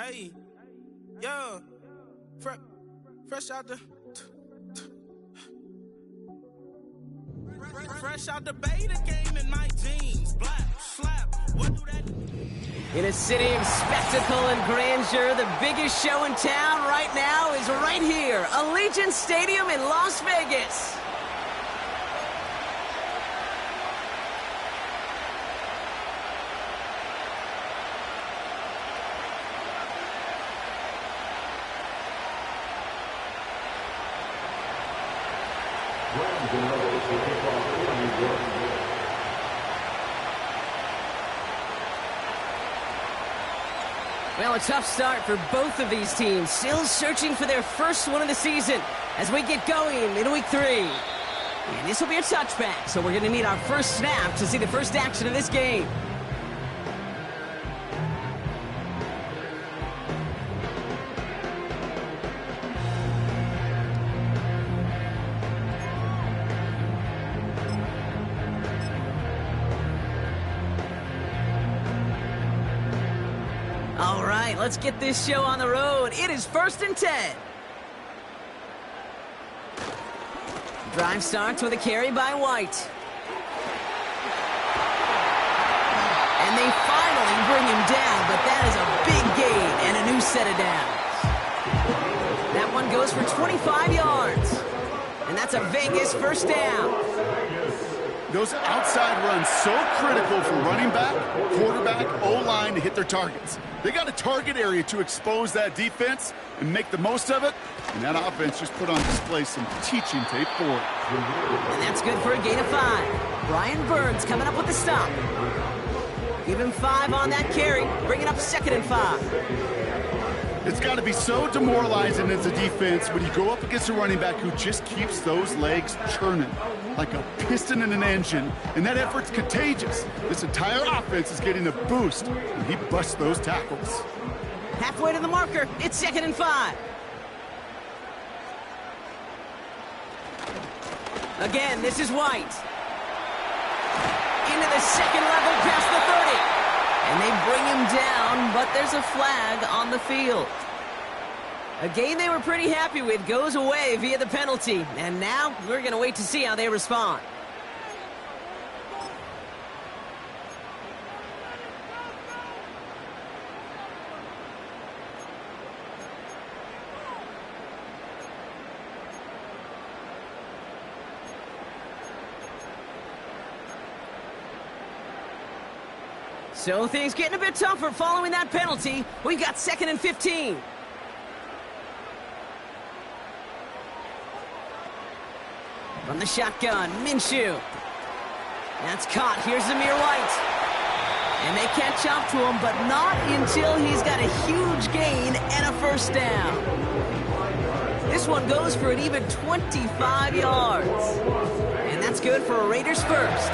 Hey, yeah, fresh out the beta game in my jeans. Black slap. What do that? In a city of spectacle and grandeur, the biggest show in town right now is right here, Allegiant Stadium in Las Vegas. Well, a tough start for both of these teams, still searching for their first one of the season as we get going in week 3. And this will be a touchback, so we're going to need our first snap to see the first action of this game. All right, let's get this show on the road. It is 1st and 10. Drive starts with a carry by White. And they finally bring him down, but that is a big gain and a new set of downs. That one goes for 25 yards. And that's a Vegas first down. Those outside runs so critical for running back, quarterback, O-line to hit their targets. They got a target area to expose that defense and make the most of it. And that offense just put on display some teaching tape for it. And that's good for a gain of 5. Brian Burns coming up with the stop. Give him 5 on that carry. Bring it up 2nd and 5. It's got to be so demoralizing as a defense when you go up against a running back who just keeps those legs churning like a piston in an engine, and that effort's contagious. This entire offense is getting a boost when he busts those tackles. Halfway to the marker, it's 2nd and 5. Again, this is White. Into the second level past the 30. And they bring him down, but there's a flag on the field. A game they were pretty happy with goes away via the penalty. And now we're going to wait to see how they respond. So things getting a bit tougher following that penalty. We've got 2nd and 15. From the shotgun, Minshew. That's caught. Here's Zamir White. And they catch up to him, but not until he's got a huge gain and a first down. This one goes for an even 25 yards. And that's good for a Raiders first.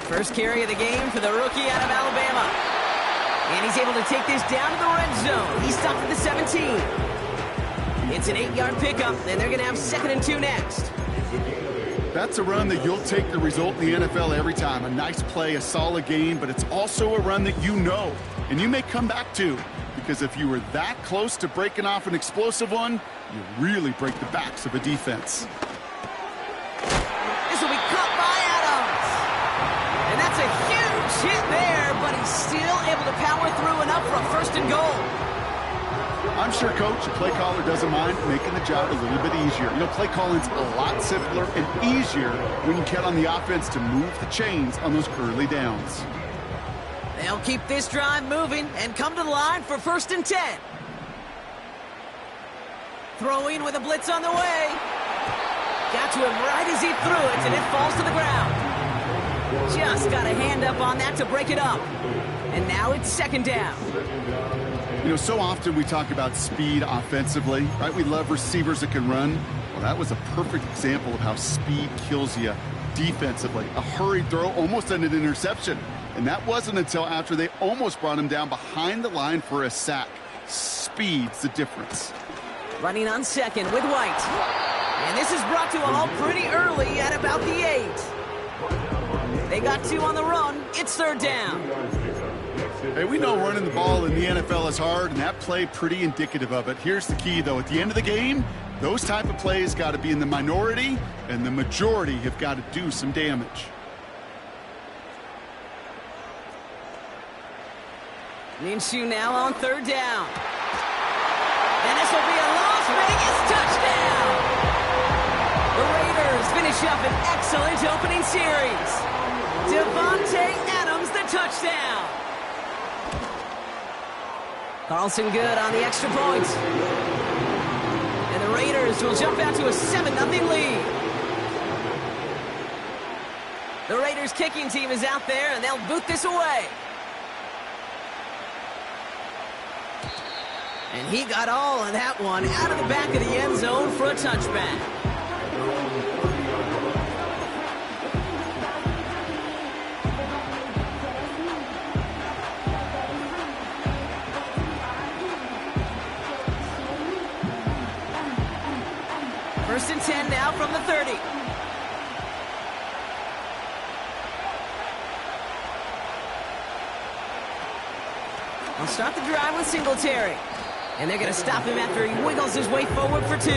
First carry of the game for the rookie out of Alabama. And he's able to take this down to the red zone. He's stopped at the 17. It's an 8-yard pickup, and they're going to have 2nd and 2 next. That's a run that you'll take the result in the NFL every time. A nice play, a solid game, but it's also a run that you know, and you may come back to. Because if you were that close to breaking off an explosive one, you really break the backs of a defense. This will be caught by Adams. And that's a huge hit there, but he's still able to power through enough for a 1st and goal. I'm sure, Coach, the play caller doesn't mind making the job a little bit easier. You know, play calling's a lot simpler and easier when you count on the offense to move the chains on those early downs. They'll keep this drive moving and come to the line for 1st and 10. Throwing with a blitz on the way. Got to him right as he threw it, and it falls to the ground. Just got a hand up on that to break it up. And now it's 2nd down. You know, so often we talk about speed offensively, right? We love receivers that can run. Well, that was a perfect example of how speed kills you defensively. A hurried throw almost ended an interception. And that wasn't until after they almost brought him down behind the line for a sack. Speed's the difference. Running on second with White. And this is brought to a halt pretty early at about the 8. They got 2 on the run. It's third down. Hey, we know running the ball in the NFL is hard, and that play pretty indicative of it. Here's the key, though. At the end of the game, those type of plays got to be in the minority, and the majority have got to do some damage. Minshew now on third down. And this will be a Las Vegas touchdown. The Raiders finish up an excellent opening series. Devontae Adams, the touchdown. Carlson good on the extra point. And the Raiders will jump out to a 7-0 lead. The Raiders kicking team is out there, and they'll boot this away. And he got all of that one out of the back of the end zone for a touchback. First and 10 now from the 30. They'll start the drive with Singletary. And they're going to stop him after he wiggles his way forward for 2.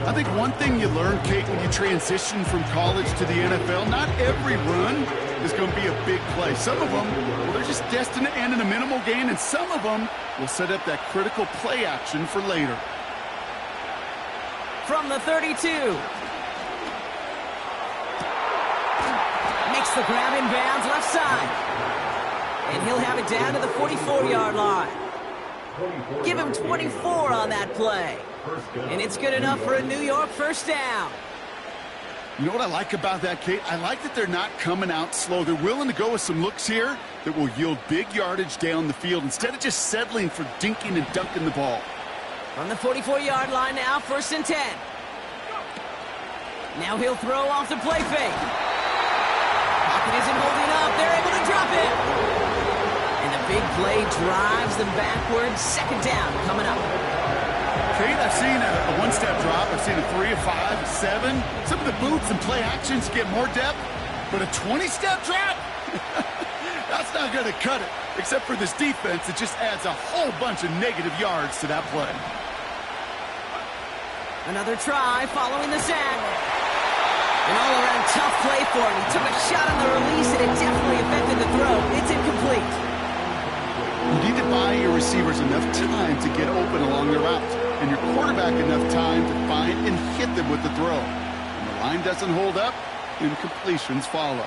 I think one thing you learn, Kate, when you transition from college to the NFL, not every run is going to be a big play. Some of them, well, they're just destined to end in a minimal gain, and some of them will set up that critical play action for later. From the 32. Makes the grab in bounds left side. And he'll have it down to the 44-yard line. Give him 24 on that play. And it's good enough for a New York first down. You know what I like about that, Kate? I like that they're not coming out slow. They're willing to go with some looks here that will yield big yardage down the field instead of just settling for dinking and dunking the ball. On the 44-yard line now, first and 10. Now he'll throw off the play fake. Pocket isn't holding up. They're able to drop it. And the big play drives them backwards. Second down coming up. Kate, I've seen a one-step drop. I've seen a 3, a 5, a 7. Some of the boots and play actions get more depth, but a 20-step drop? That's not going to cut it, except for this defense. It just adds a whole bunch of negative yards to that play. Another try following the sack. An all-around tough play for him. He took a shot on the release, and it definitely affected the throw. It's incomplete. You need to buy your receivers enough time to get open along the route, and your quarterback enough time to find and hit them with the throw. When the line doesn't hold up, incompletions follow.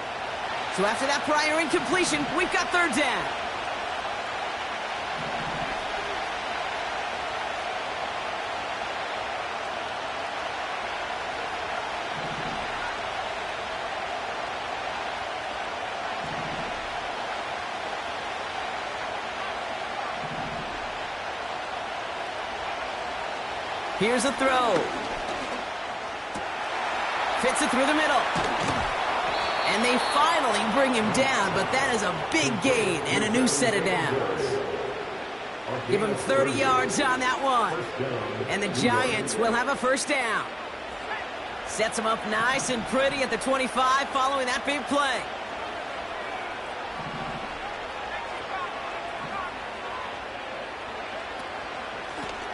So after that prior incompletion, we've got third down. Here's a throw. Fits it through the middle. And they finally bring him down, but that is a big gain and a new set of downs. Give him 30 yards on that one. And the Giants will have a first down. Sets him up nice and pretty at the 25 following that big play.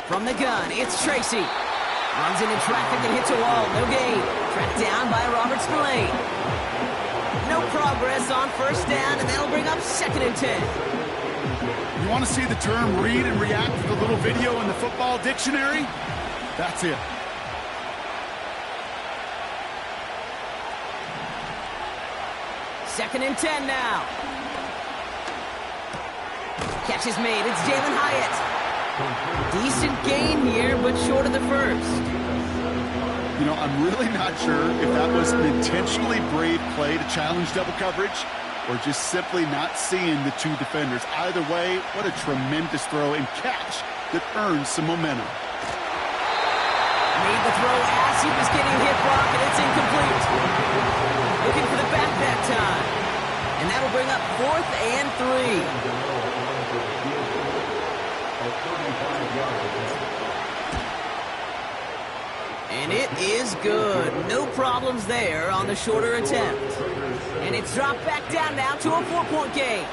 From the gun, it's Tracy. Runs into traffic and hits a wall. No gain. Tracked down by Robert Spillane. No progress on first down, and that'll bring up second and 10. You want to see the term read and react to the little video in the football dictionary? That's it. Second and 10 now. Catch is made. It's Jalen Hyatt. Decent gain here, but short of the first. You know, I'm really not sure if that was an intentionally brave play to challenge double coverage or just simply not seeing the two defenders. Either way, what a tremendous throw and catch that earns some momentum. Made the throw as he was getting hit, Brock, and it's incomplete. Looking for the back that time. And that'll bring up 4th and 3. It is good. No problems there on the shorter attempt. And it's dropped back down now to a 4-point game.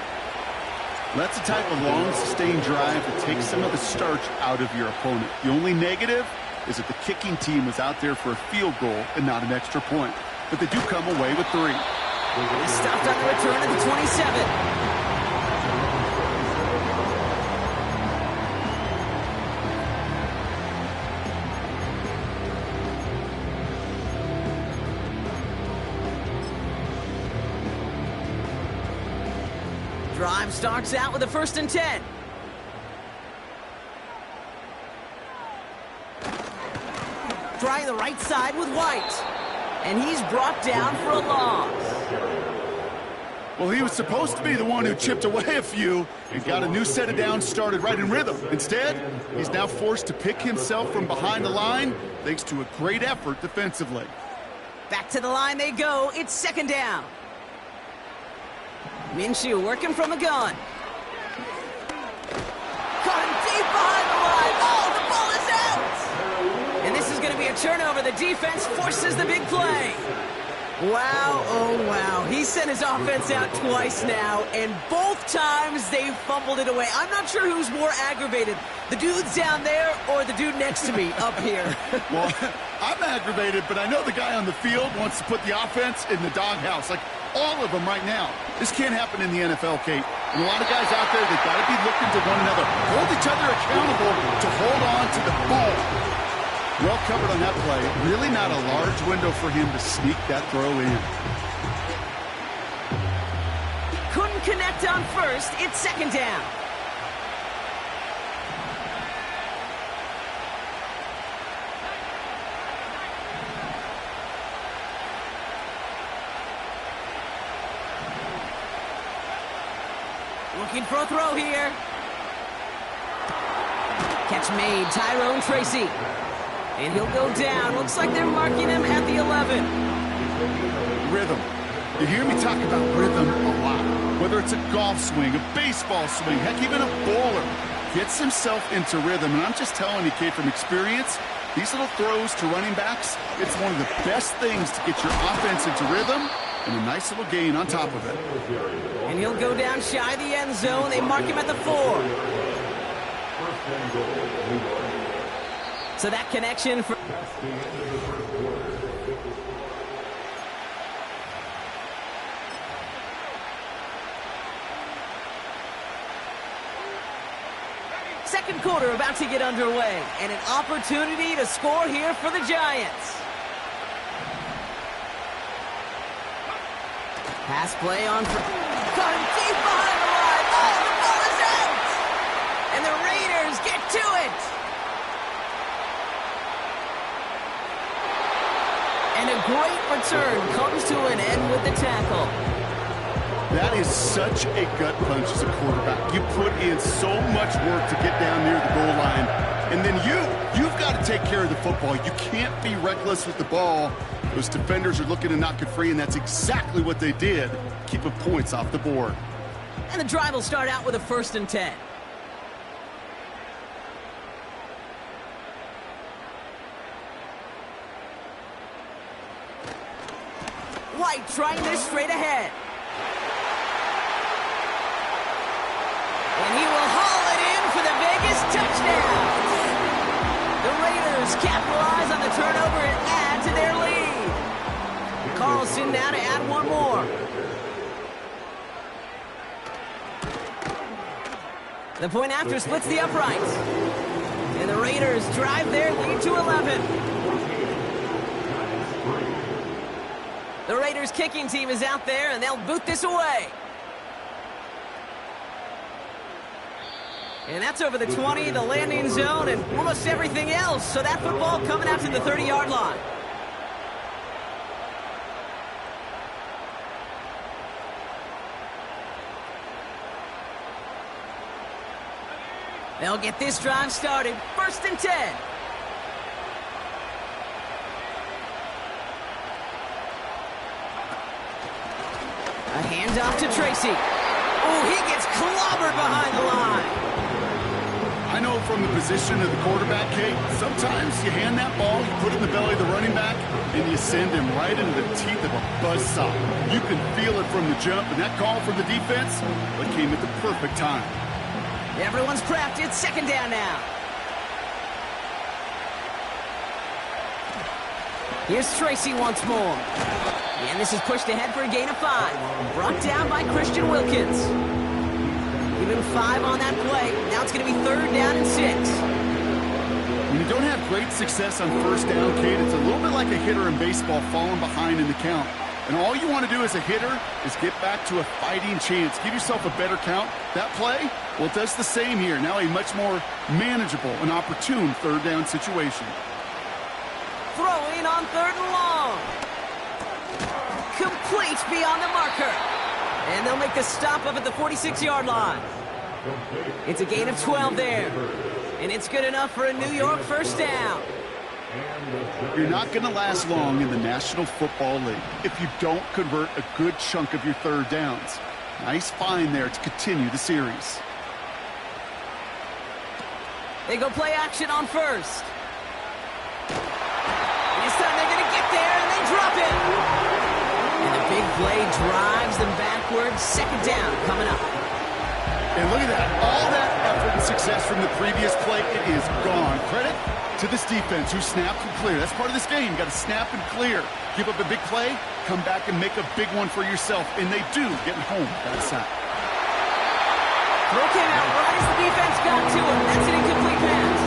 That's the type of long, sustained drive that takes some of the starch out of your opponent. The only negative is that the kicking team was out there for a field goal and not an extra point. But they do come away with 3. Stopped on the return at the 27. Drive starts out with a 1st and 10. Trying the right side with White. And he's brought down for a loss. Well, he was supposed to be the one who chipped away a few and got a new set of downs started right in rhythm. Instead, he's now forced to pick himself from behind the line thanks to a great effort defensively. Back to the line they go. It's 2nd down. Minshew working from a gun. Caught him deep behind the line. Oh, the ball is out! And this is going to be a turnover. The defense forces the big play. Wow, oh wow. He sent his offense out twice now, and both times they fumbled it away. I'm not sure who's more aggravated, the dudes down there or the dude next to me up here. Well, I'm aggravated, but I know the guy on the field wants to put the offense in the doghouse, like all of them right now. This can't happen in the NFL, Kate. And a lot of guys out there, they've got to be looking to one another, hold each other accountable to hold on to the ball. Well covered on that play. Really not a large window for him to sneak that throw in. Couldn't connect on 1st. It's 2nd down. Looking for a throw here. Catch made. Tyrone Tracy. And he'll go down. Looks like they're marking him at the 11. Rhythm. You hear me talk about rhythm a lot. Whether it's a golf swing, a baseball swing, heck, even a bowler gets himself into rhythm. And I'm just telling you, kid, from experience, these little throws to running backs, it's one of the best things to get your offense into rhythm and a nice little gain on top of it. And he'll go down shy of the end zone. They mark him at the 4. So that connection for... Second quarter about to get underway, and an opportunity to score here for the Giants. Pass play on for... Caught him deep behind the line. Oh, the ball is out! And the Raiders get to it! And a great return comes to an end with the tackle. That is such a gut punch as a quarterback. You put in so much work to get down near the goal line. And then you've got to take care of the football. You can't be reckless with the ball. Those defenders are looking to knock it free, and that's exactly what they did, keeping points off the board. And the drive will start out with a 1st and 10. White trying this straight ahead. And he will haul it in for the Vegas touchdown. The Raiders capitalize on the turnover and add to their lead. Carlson now to add one more. The point after splits the uprights. And the Raiders drive their lead to 11. The Raiders kicking team is out there, and they'll boot this away. And that's over the 20, the landing zone, and almost everything else. So that football coming out to the 30-yard line. They'll get this drive started. 1st and 10. A handoff to Tracy. Oh, he gets clobbered behind the line. I know from the position of the quarterback, Kate, sometimes you hand that ball, you put it in the belly of the running back, and you send him right into the teeth of a buzzsaw. You can feel it from the jump, and that call from the defense, well, it came at the perfect time. Everyone's prepped. It's second down now. Here's Tracy once more. And this is pushed ahead for a gain of 5. Brought down by Christian Wilkins. Give him 5 on that play. Now it's going to be third down and 6. When you don't have great success on first down, Kate, it's a little bit like a hitter in baseball falling behind in the count. And all you want to do as a hitter is get back to a fighting chance. Give yourself a better count. That play, well, it does the same here. Now a much more manageable and opportune third down situation. Throwing on third and long. Complete beyond the marker. And they'll make the stop up at the 46-yard line. It's a gain of 12 there. And it's good enough for a New York first down. You're not going to last long in the National Football League if you don't convert a good chunk of your third downs. Nice find there to continue the series. They go play action on first. And this time they're going to get there, and they drop it. And the big play drives them backwards. Second down coming up. And look at that. All that effort and success from the previous play, it is gone. Credit to this defense who snapped and cleared. That's part of this game. You got to snap and clear. Give up a big play, come back and make a big one for yourself. And they do, getting home that side. Throw came out right as the defense got to him. That's an incomplete pass.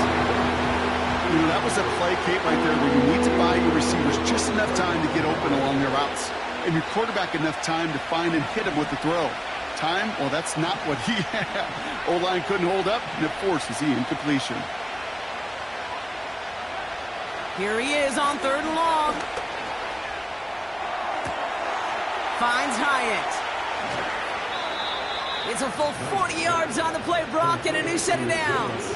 You know, that was a play, Kate, right there where you need to buy your receivers just enough time to get open along their routes. And your quarterback enough time to find and hit him with the throw. Time, well, that's not what he had. O-line couldn't hold up, and it forces the incompletion. Here he is on third and long. Finds Hyatt. It's a full 40 yards on the play, Brock, and a new set of downs.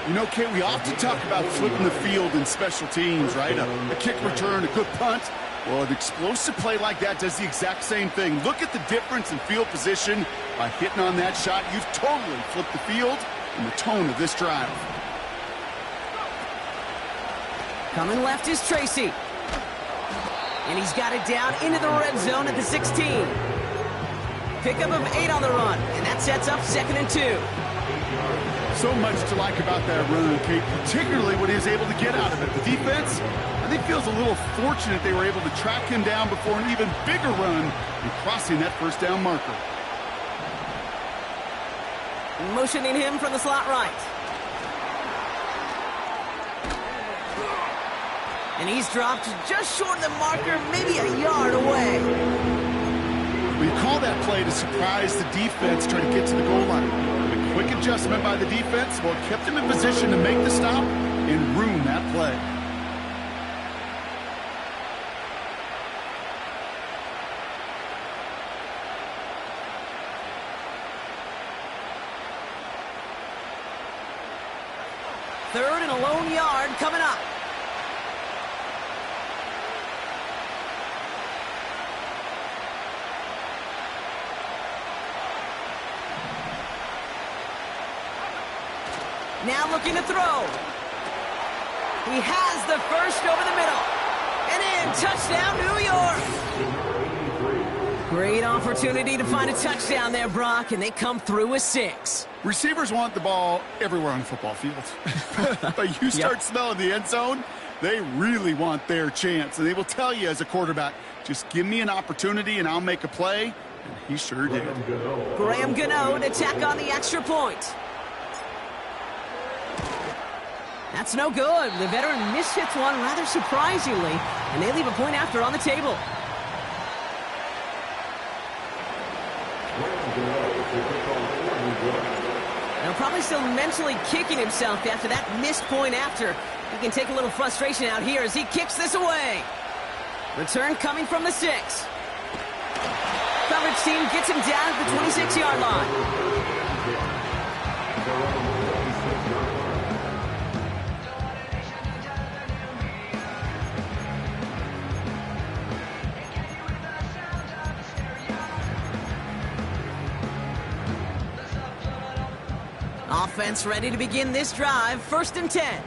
You know, Kate, we often talk about flipping the field in special teams, right? A kick return, a good punt. Well, an explosive play like that does the exact same thing. Look at the difference in field position. By hitting on that shot, you've totally flipped the field and the tone of this drive. Coming left is Tracy. And he's got it down into the red zone at the 16. Pickup of 8 on the run, and that sets up second and 2. So much to like about that run, Kate, particularly what he was able to get out of it. The defense, I think, feels a little fortunate they were able to track him down before an even bigger run and crossing that first down marker. Motioning him from the slot right. And he's dropped just short of the marker, maybe a yard away. We call that play to surprise the defense trying to get to the goal line. A quick adjustment by the defense, well, kept him in position to make the stop and ruin that play. Third and a lone yard coming up. Now looking to throw. He has the first over the middle. And in, touchdown, New York. Great opportunity to find a touchdown there, Brock, and they come through with 6. Receivers want the ball everywhere on the football field. But you start smelling the end zone, they really want their chance. And they will tell you as a quarterback, just give me an opportunity and I'll make a play. And he sure did. Graham Gano to tack on the extra point. That's no good. The veteran mishits one rather surprisingly, and they leave a point after on the table. Now probably still mentally kicking himself after that missed point after. He can take a little frustration out here as he kicks this away. Return coming from the 6. Coverage team gets him down at the 26-yard line. Offense ready to begin this drive. 1st and 10.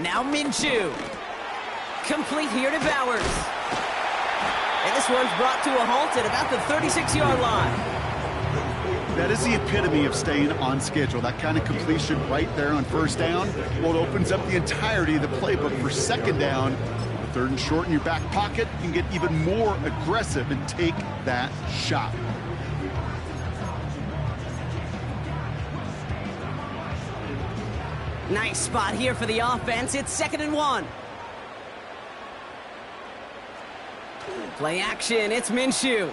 Now Minshew. Complete here to Bowers. And this one's brought to a halt at about the 36-yard line. That is the epitome of staying on schedule. That kind of completion right there on 1st down. Well, it opens up the entirety of the playbook for 2nd down. 3rd and short in your back pocket. You can get even more aggressive and take that shot. Nice spot here for the offense. It's 2nd and 1. Play action. It's Minshew.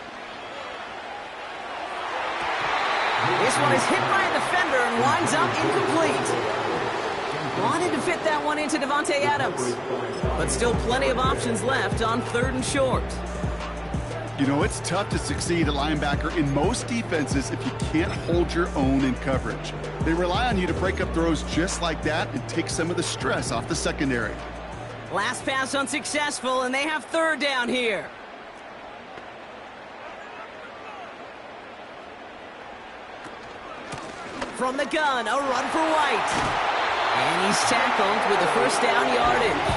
This one is hit by a defender and winds up incomplete. Wanted to fit that one into Davante Adams. But still plenty of options left on 3rd and short. You know, it's tough to succeed at linebacker in most defenses if you can't hold your own in coverage. They rely on you to break up throws just like that and take some of the stress off the secondary. Last pass unsuccessful, and they have 3rd down here. From the gun, a run for White. And he's tackled with the 1st down yardage.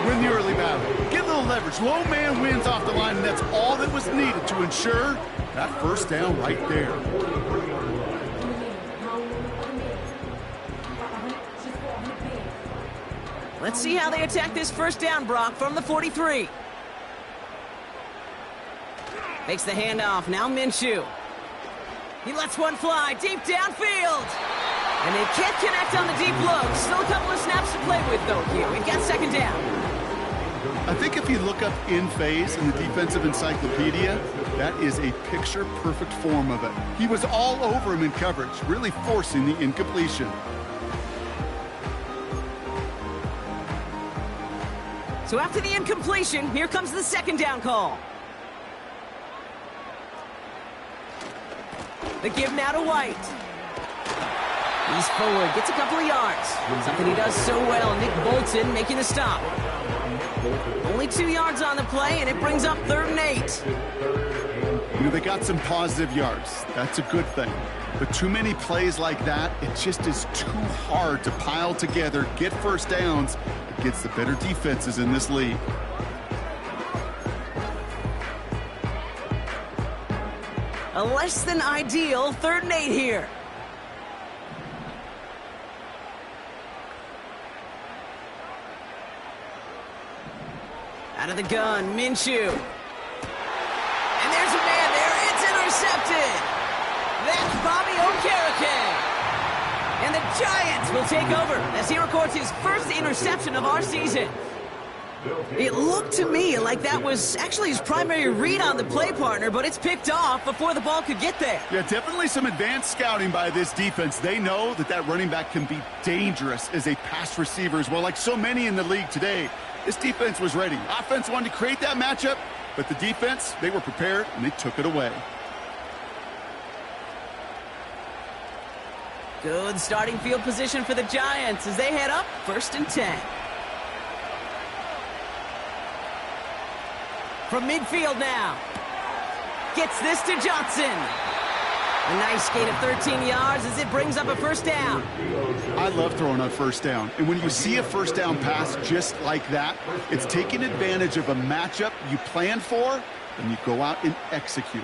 Win the early battle. Get a little leverage. Low man wins off the line, and that's all that was needed to ensure that 1st down right there. Let's see how they attack this 1st down, Brock, from the 43. Makes the handoff. Now Minshew. He lets one fly deep downfield. And they can't connect on the deep look. Still a couple of snaps to play with, though, here. We've got 2nd down. I think if you look up in phase in the defensive encyclopedia, that is a picture-perfect form of it. He was all over him in coverage, really forcing the incompletion. So after the incompletion, here comes the 2nd down call. The give now to White. He's forward, gets a couple of yards. Something he does so well. Nick Bolton making the stop. Only 2 yards on the play, and it brings up 3rd and 8. You know, they got some positive yards. That's a good thing. But too many plays like that, it just is too hard to pile together, get 1st downs against the better defenses in this league. A less than ideal 3rd and 8 here. Out of the gun, Minshew. And there's a man there. It's intercepted. That's Bobby Okereke. And the Giants will take over as he records his 1st interception of our season. It looked to me like that was actually his primary read on the play partner, but it's picked off before the ball could get there. Yeah, definitely some advanced scouting by this defense. They know that that running back can be dangerous as a pass receiver as well, like so many in the league today. This defense was ready. Offense wanted to create that matchup, but the defense, they were prepared, and they took it away. Good starting field position for the Giants as they head up 1st and 10. From midfield now. Gets this to Johnson. A nice gain of 13 yards as it brings up a 1st down. I love throwing on 1st down. And when you see a 1st down pass just like that, it's taking advantage of a matchup you plan for, and you go out and execute.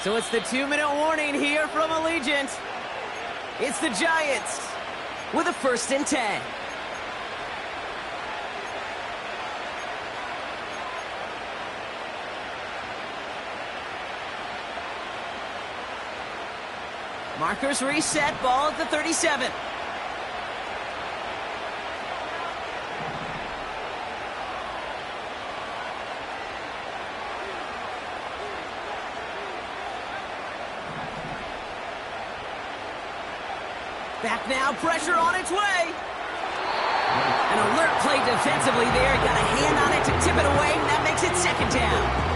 So it's the 2-minute warning here from Allegiant. It's the Giants with a 1st and 10. Markers reset, ball at the 37. Back now, pressure on its way. An alert play defensively there. Got a hand on it to tip it away, and that makes it 2nd down.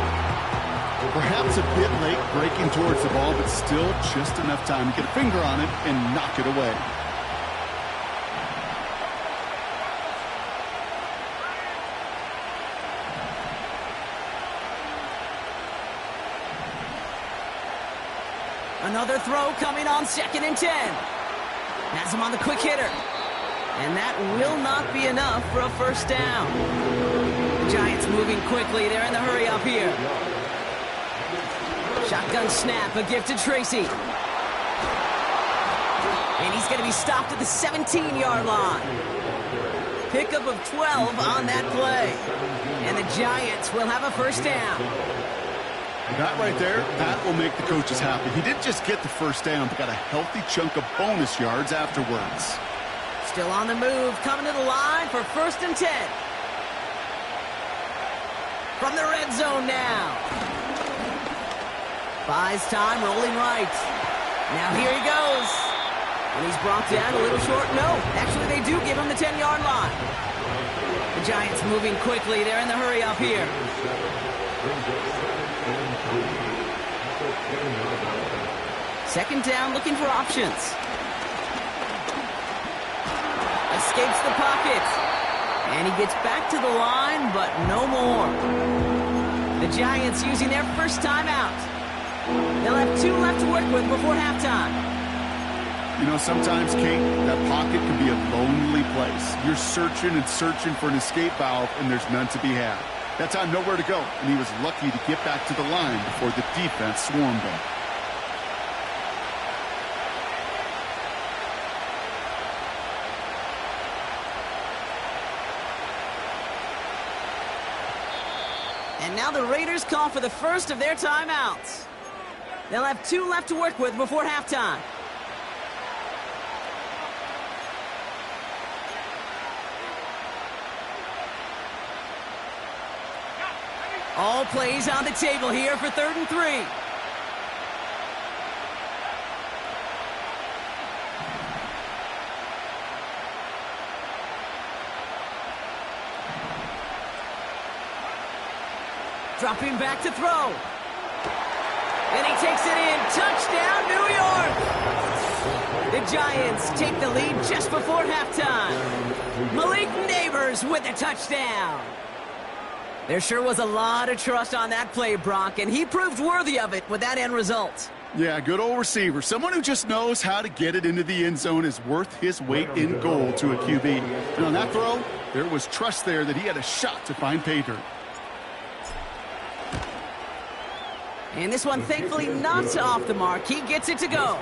Perhaps a bit late breaking towards the ball, but still just enough time to get a finger on it and knock it away. Another throw coming on 2nd and 10. Has him on the quick hitter. And that will not be enough for a first down. The Giants moving quickly. They're in the hurry up here. Shotgun snap, a gift to Tracy. And he's going to be stopped at the 17-yard line. Pickup of 12 on that play. And the Giants will have a first down. That right there, that will make the coaches happy. He didn't just get the first down, but got a healthy chunk of bonus yards afterwards. Still on the move, coming to the line for 1st and 10. From the red zone now. Buys time, rolling right. Now here he goes. And he's brought down a little short. No, actually they do give him the 10-yard line. The Giants moving quickly. They're in the hurry up here. Second down, looking for options. Escapes the pocket. And he gets back to the line, but no more. The Giants using their first timeout. They'll have 2 left to work with before halftime. You know, sometimes, Kate, that pocket can be a lonely place. You're searching and searching for an escape valve, and there's none to be had. That time, nowhere to go, and he was lucky to get back to the line before the defense swarmed him. And now the Raiders call for the first of their timeouts. They'll have 2 left to work with before halftime. All plays on the table here for 3rd and 3. Dropping back to throw. And he takes it in. Touchdown, New York! The Giants take the lead just before halftime. Malik Neighbors with a touchdown. There sure was a lot of trust on that play, Brock, and he proved worthy of it with that end result. Yeah, good old receiver. Someone who just knows how to get it into the end zone is worth his weight in gold to a QB. And on that throw, there was trust there that he had a shot to find pay dirt. And this one, thankfully, not off the mark. He gets it to go.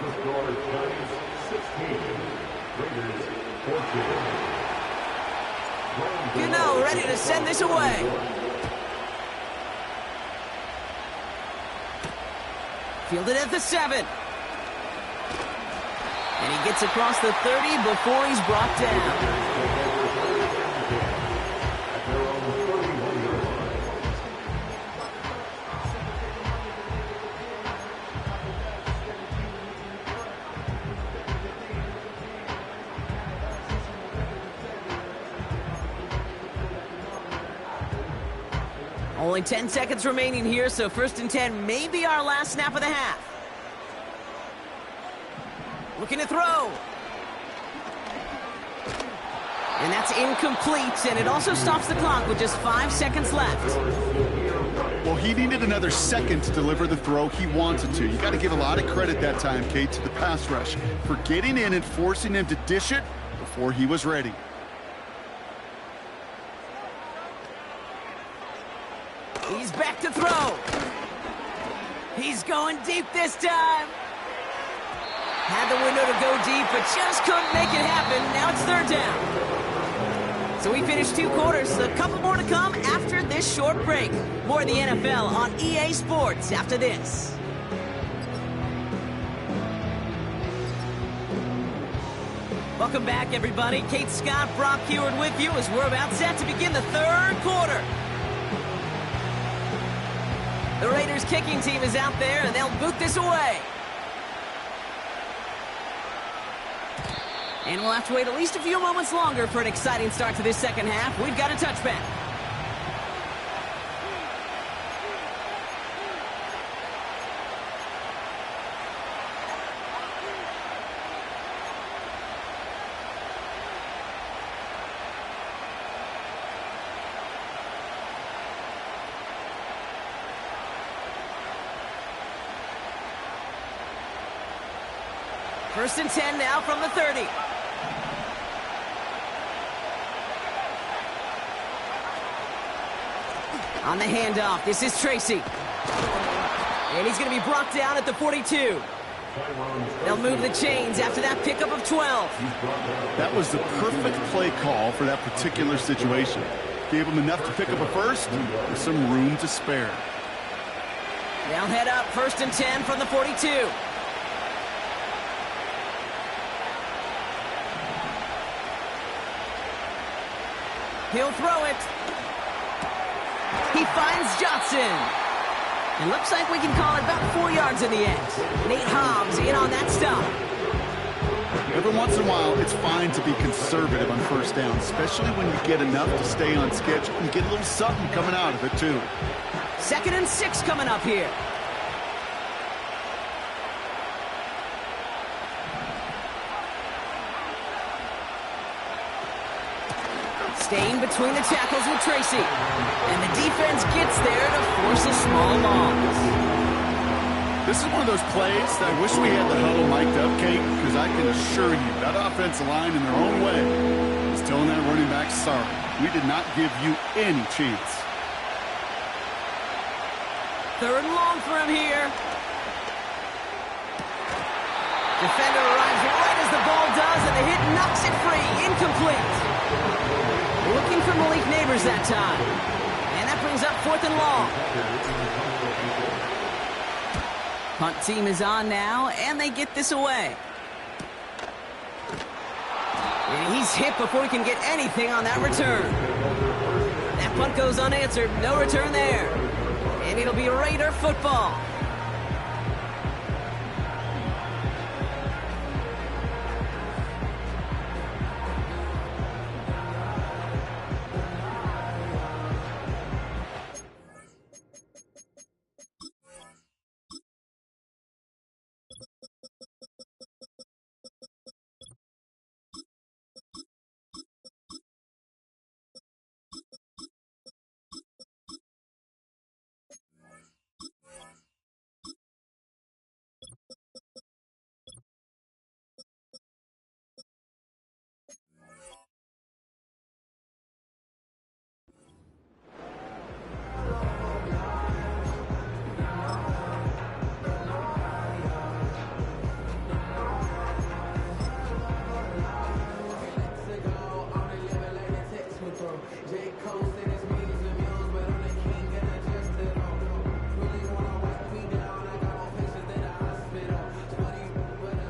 Gano ready to send this away. Fielded at the 7. And he gets across the 30 before he's brought down. Only 10 seconds remaining here, so 1st and 10 may be our last snap of the half. Looking to throw. And that's incomplete, and it also stops the clock with just 5 seconds left. Well, he needed another second to deliver the throw he wanted to. You got to give a lot of credit that time, Kate, to the pass rush for getting in and forcing him to dish it before he was ready. He's back to throw. He's going deep this time. Had the window to go deep, but just couldn't make it happen. Now it's 3rd down. So we finished 2 quarters. A couple more to come after this short break. More of the NFL on EA Sports after this. Welcome back, everybody. Kate Scott, Brock Huard with you as we're about set to begin the 3rd quarter. The Raiders kicking team is out there, and they'll boot this away. And we'll have to wait at least a few moments longer for an exciting start to this second half. We've got a touchback. First and 10 now from the 30. On the handoff, this is Tracy. And he's going to be brought down at the 42. They'll move the chains after that pickup of 12. That was the perfect play call for that particular situation. Gave him enough to pick up a first with some room to spare. They'll head up first and 10 from the 42. He'll throw it. He finds Johnson. It looks like we can call it about 4 yards in the end. Nate Hobbs in on that stop. Every once in a while, it's fine to be conservative on first down, especially when you get enough to stay on schedule and get a little something coming out of it, too. 2nd and 6 coming up here. Staying between the tackles with Tracy. And the defense gets there to force a small loss. This is one of those plays that I wish we had the huddle mic'd up, Kate, because I can assure you that offensive line in their own way is telling that running back, sorry, we did not give you any chance. 3rd and long for him here. Defender arrives right as the ball does, and the hit knocks it free. Incomplete. Looking for Malik Neighbors that time. And that brings up 4th and long. Punt team is on now, and they get this away. And he's hit before he can get anything on that return. That punt goes unanswered. No return there. And it'll be Raider football.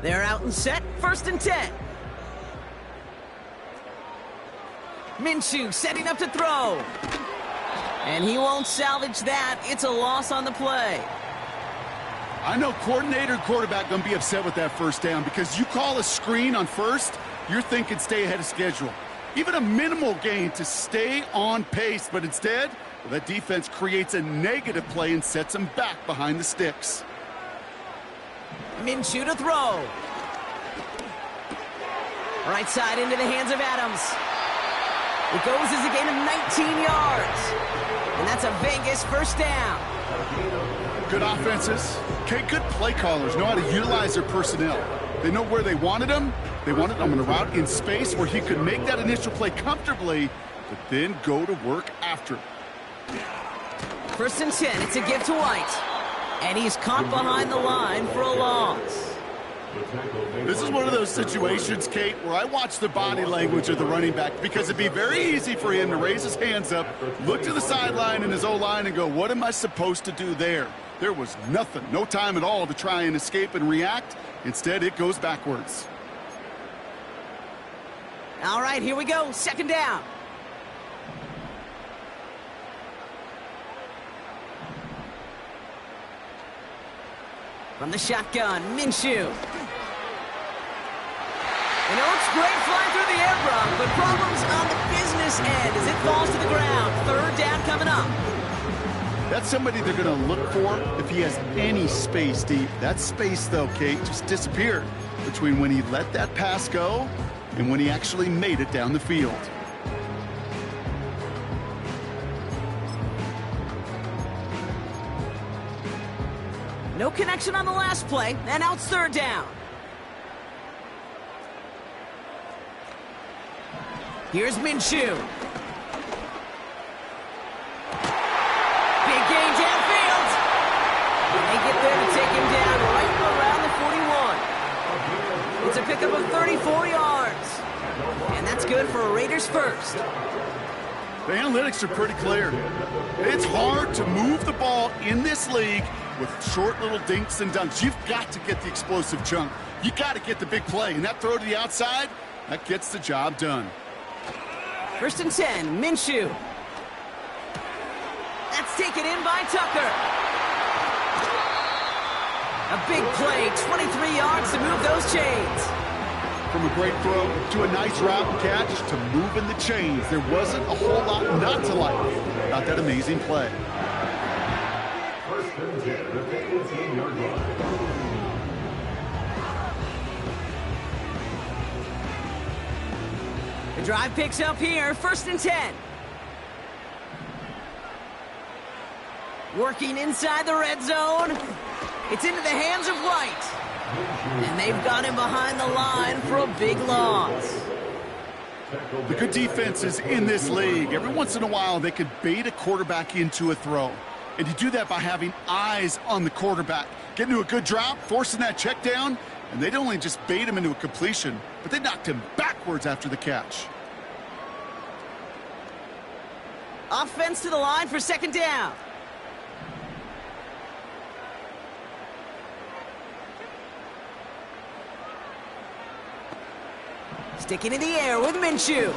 They're out and set, 1st and 10. Minshew setting up to throw. And he won't salvage that. It's a loss on the play. I know coordinator and quarterback going to be upset with that first down because you call a screen on first, you're thinking stay ahead of schedule. Even a minimal gain to stay on pace, but instead, well, that defense creates a negative play and sets them back behind the sticks. Minshew to throw. Right side into the hands of Adams. It goes as a gain of 19 yards. And that's a Vegas first down. Good offenses. Okay, good play callers know how to utilize their personnel. They know where they wanted them. They wanted them on a route in space where he could make that initial play comfortably, but then go to work after. 1st and 10. It's a give to White. And he's caught behind the line for a loss. This is one of those situations, Kate, where I watch the body language of the running back because it'd be very easy for him to raise his hands up, look to the sideline in his O-line and go, what am I supposed to do there? There was nothing, no time at all to try and escape and react. Instead, it goes backwards. All right, here we go. 2nd down. From the shotgun, Minshew. You know, it's great flying through the air, Brock, but problems on the business end as it falls to the ground. 3rd down coming up. That's somebody they're going to look for if he has any space deep. That space, though, Kate, just disappeared between when he let that pass go and when he actually made it down the field. No connection on the last play, and now it's 3rd down. Here's Minshew. Big gain downfield. And they get there to take him down right around the 41. It's a pickup of 34 yards. And that's good for a Raiders first. The analytics are pretty clear. It's hard to move the ball in this league with short little dinks and dunks. You've got to get the explosive chunk. You got to get the big play. And that throw to the outside, that gets the job done. 1st and 10, Minshew. That's taken in by Tucker. A big play, 23 yards to move those chains. From a great throw to a nice route and catch to moving the chains. There wasn't a whole lot not to like about that amazing play. The drive picks up here, 1st and 10. Working inside the red zone. It's into the hands of White. And they've got him behind the line for a big loss. The good defenses in this league, every once in a while they could bait a quarterback into a throw. And you do that by having eyes on the quarterback. Getting to a good drop, forcing that check down, and they'd only just bait him into a completion, but they knocked him backwards after the catch. Offense to the line for 2nd down. Sticking in the air with Minshew.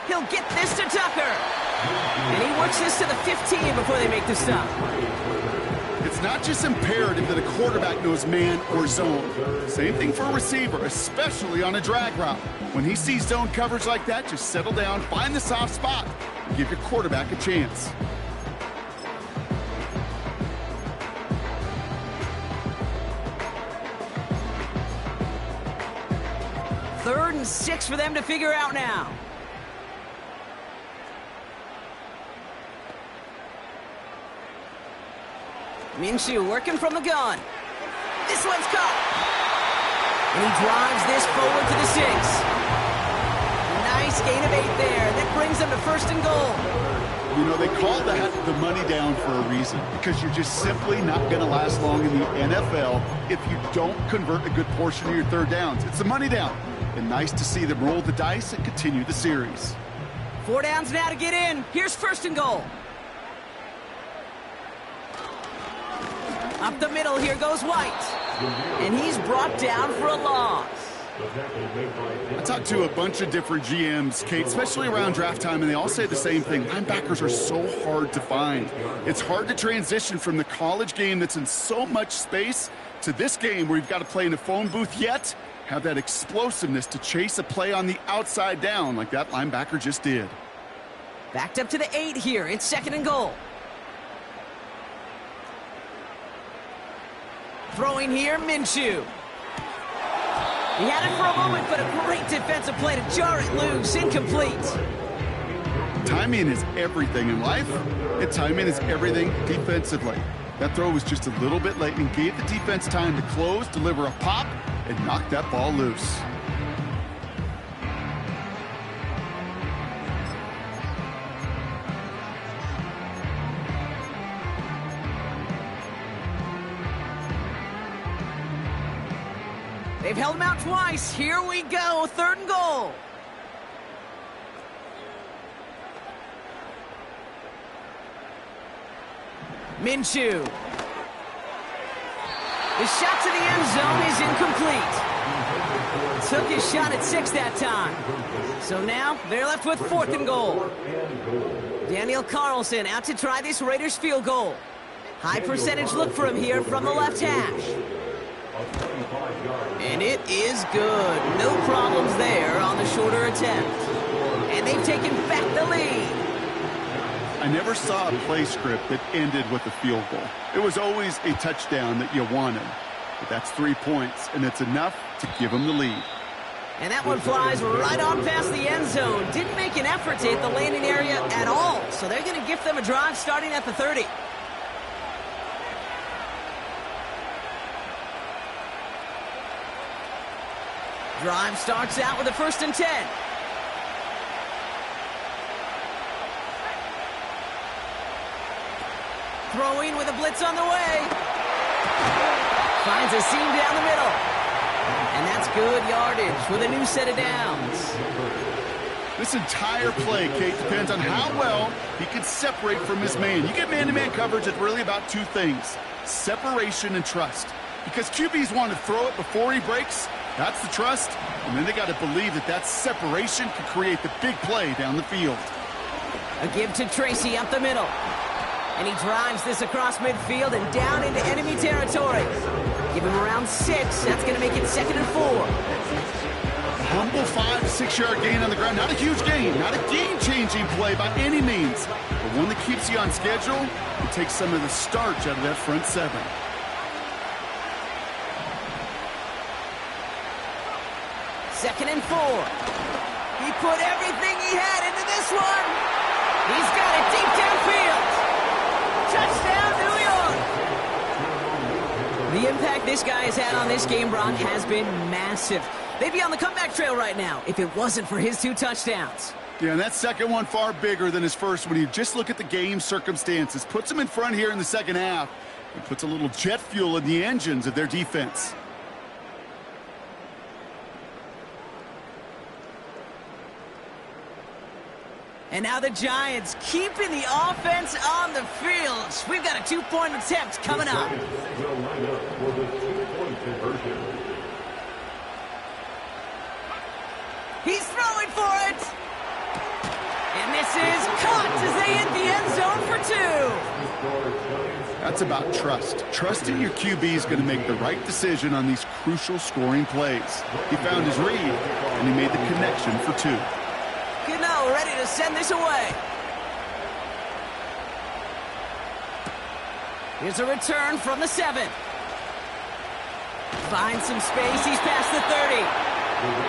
He'll get this to Tucker. And he works this to the 15 before they make the stop. It's not just imperative that a quarterback knows man or zone. Same thing for a receiver, especially on a drag route. When he sees zone coverage like that, just settle down, find the soft spot, and give your quarterback a chance. Third and 6 for them to figure out now. Minshew working from the gun. This one's caught. And he drives this forward to the 6. Nice gain of 8 there. That brings them to 1st and goal. You know, they call that the money down for a reason, because you're just simply not going to last long in the NFL if you don't convert a good portion of your third downs. It's the money down. And nice to see them roll the dice and continue the series. 4 downs now to get in. Here's 1st and goal. Up the middle, here goes White. And he's brought down for a loss. I talked to a bunch of different GMs, Kate, especially around draft time, and they all say the same thing. Linebackers are so hard to find. It's hard to transition from the college game that's in so much space to this game where you've got to play in a phone booth, yet have that explosiveness to chase a play on the outside down like that linebacker just did. Backed up to the 8 here. It's 2nd and goal. Throwing here, Minshew. He had it for a moment, but a great defensive play to jar it loose. Incomplete. Timing is everything in life, and timing is everything defensively. That throw was just a little bit late and gave the defense time to close, deliver a pop, and knock that ball loose. They've held him out twice. Here we go. 3rd and goal. Minshew. The shot to the end zone is incomplete. Took his shot at 6 that time. So now they're left with 4th and goal. Daniel Carlson out to try this Raiders field goal. High percentage look for him here from the left hash. And it is good. No problems there on the shorter attempt. And they've taken back the lead. I never saw a play script that ended with a field goal. It was always a touchdown that you wanted. But that's 3 points, and it's enough to give them the lead. And that one flies right on past the end zone. Didn't make an effort to hit the landing area at all. So they're going to gift them a drive starting at the 30. Drive starts out with a 1st and 10. Throwing with a blitz on the way. Finds a seam down the middle. And that's good yardage with a new set of downs. This entire play, Kate, depends on how well he can separate from his man. You get man-to-man coverage, it's really about two things: separation and trust. Because QBs want to throw it before he breaks, that's the trust, and then they got to believe that that separation can create the big play down the field. A give to Tracy up the middle. And he drives this across midfield and down into enemy territory. Give him around 6. That's going to make it 2nd and 4. Humble 5 to 6 yard gain on the ground. Not a huge gain, not a game-changing play by any means, but one that keeps you on schedule and takes some of the starch out of that front 7. Second and 4. He put everything he had into this one. He's got it deep downfield. Touchdown, New York. The impact this guy has had on this game, Brock, has been massive. They'd be on the comeback trail right now if it wasn't for his 2 touchdowns. Yeah, and that second one far bigger than his first when you just look at the game circumstances. Puts them in front here in the second half and puts a little jet fuel in the engines of their defense. And now the Giants keeping the offense on the field. We've got a 2-point attempt coming up. He's throwing for it. And this is caught as they hit the end zone for 2. That's about trust. Trusting your QB is going to make the right decision on these crucial scoring plays. He found his read, and he made the connection for 2. Gano ready to send this away. Here's a return from the 7. Finds some space. He's past the 30.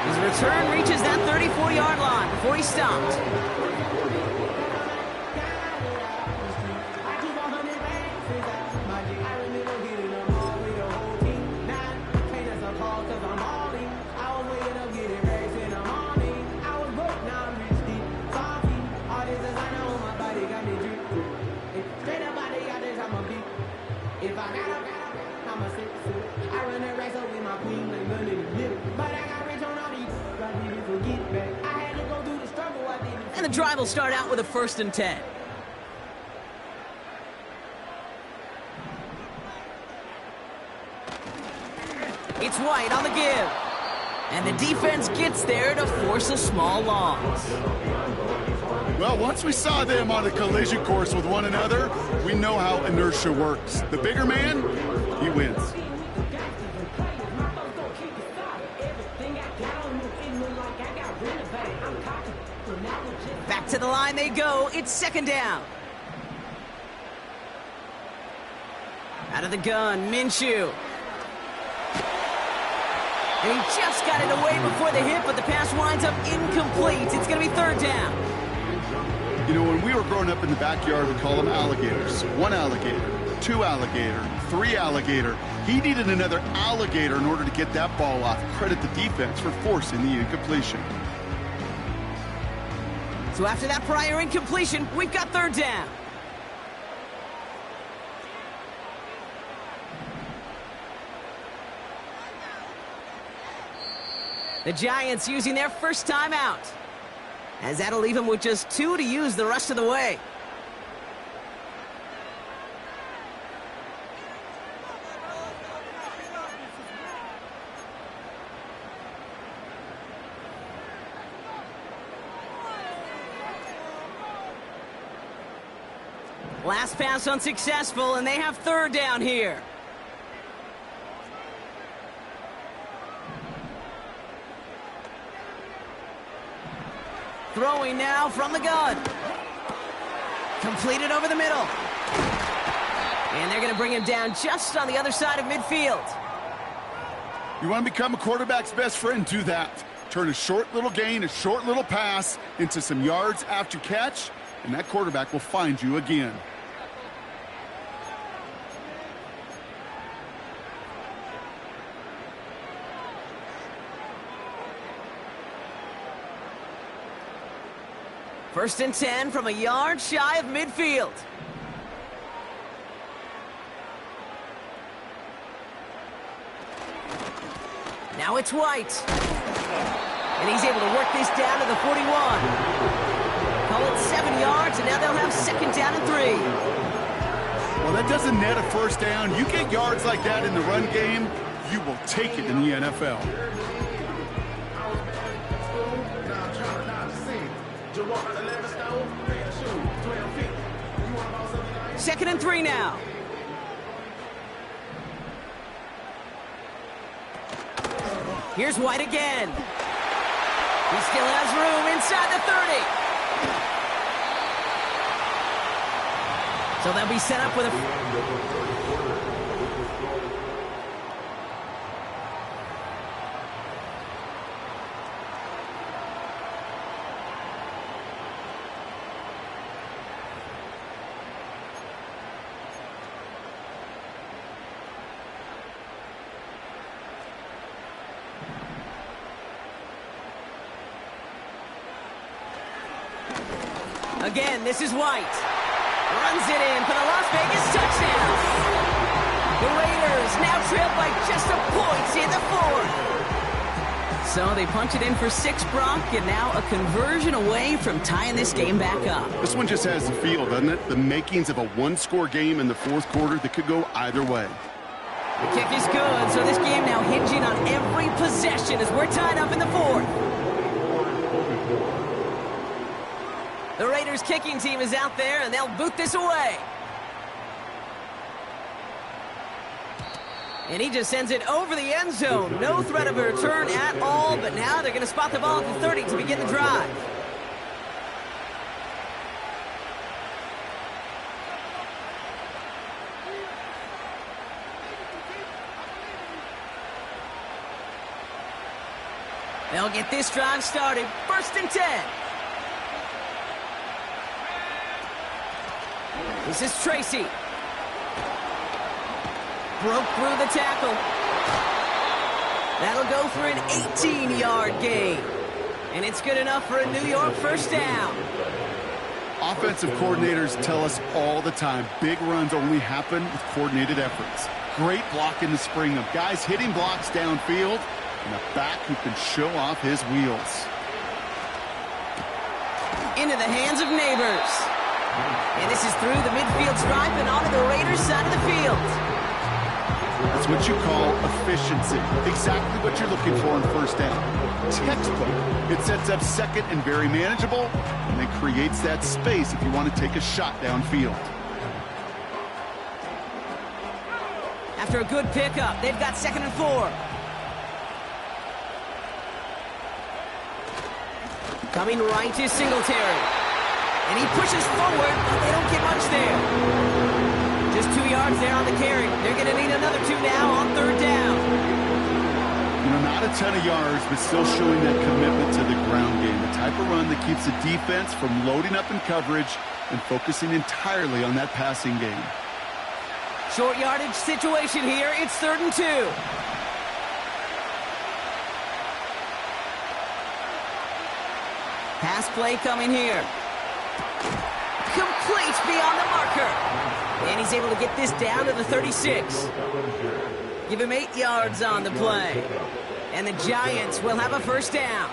His return reaches that 34-yard line before he's stopped. And the drive will start out with a 1st and 10. It's White on the give. And the defense gets there to force a small loss. Well, once we saw them on a collision course with one another, we know how inertia works. The bigger man, he wins. Back to the line they go. It's 2nd down. Out of the gun, Minshew. And he just got it away before the hit, but the pass winds up incomplete. It's going to be 3rd down. You know, when we were growing up in the backyard, we call them alligators. 1 alligator, 2 alligator, 3 alligator. He needed another alligator in order to get that ball off. Credit the defense for forcing the incompletion. So after that prior incompletion, we've got 3rd down. The Giants using their first timeout, as that'll leave them with just 2 to use the rest of the way. Last pass unsuccessful, and they have 3rd down here. Throwing now from the gun. Completed over the middle. And they're going to bring him down just on the other side of midfield. You want to become a quarterback's best friend? Do that. Turn a short little gain, a short little pass into some yards after catch, and that quarterback will find you again. First and 10 from a yard shy of midfield. Now it's White. And he's able to work this down to the 41. Call it 7 yards, and now they'll have second down and 3. Well, that doesn't net a first down. You get yards like that in the run game, you will take it in the NFL. Second and 3 now. Here's White again. He still has room inside the 30. So they'll be set up with a... Again, this is White. Runs it in for the Las Vegas touchdown. The Raiders now trail by just a point in the 4th. So they punch it in for 6, Brock, and now a conversion away from tying this game back up. This one just has the feel, doesn't it? The makings of a one-score game in the 4th quarter that could go either way. The kick is good, so this game now hinging on every possession as we're tied up in the 4th. The Raiders kicking team is out there, and they'll boot this away. And he just sends it over the end zone. No threat of a return at all, but now they're going to spot the ball at the 30 to begin the drive. They'll get this drive started. 1st and 10. This is Tracy. Broke through the tackle. That'll go for an 18-yard gain. And it's good enough for a New York first down. Offensive coordinators tell us all the time, big runs only happen with coordinated efforts. Great block in the spring of guys hitting blocks downfield and a back who can show off his wheels. Into the hands of Neighbors. And this is through the midfield stripe and onto the Raiders' side of the field. That's what you call efficiency. Exactly what you're looking for on first down. Textbook. It sets up second and very manageable, and then creates that space if you want to take a shot downfield. After a good pickup, they've got 2nd and 4. Coming right is Singletary. And he pushes forward, but they don't get much there. Just 2 yards there on the carry. They're going to need another 2 now on 3rd down. You know, not a ton of yards, but still showing that commitment to the ground game. The type of run that keeps the defense from loading up in coverage and focusing entirely on that passing game. Short yardage situation here. It's 3rd and 2. Pass play coming here. Complete beyond the marker. And he's able to get this down to the 36. Give him 8 yards on the play. And the Giants will have a first down.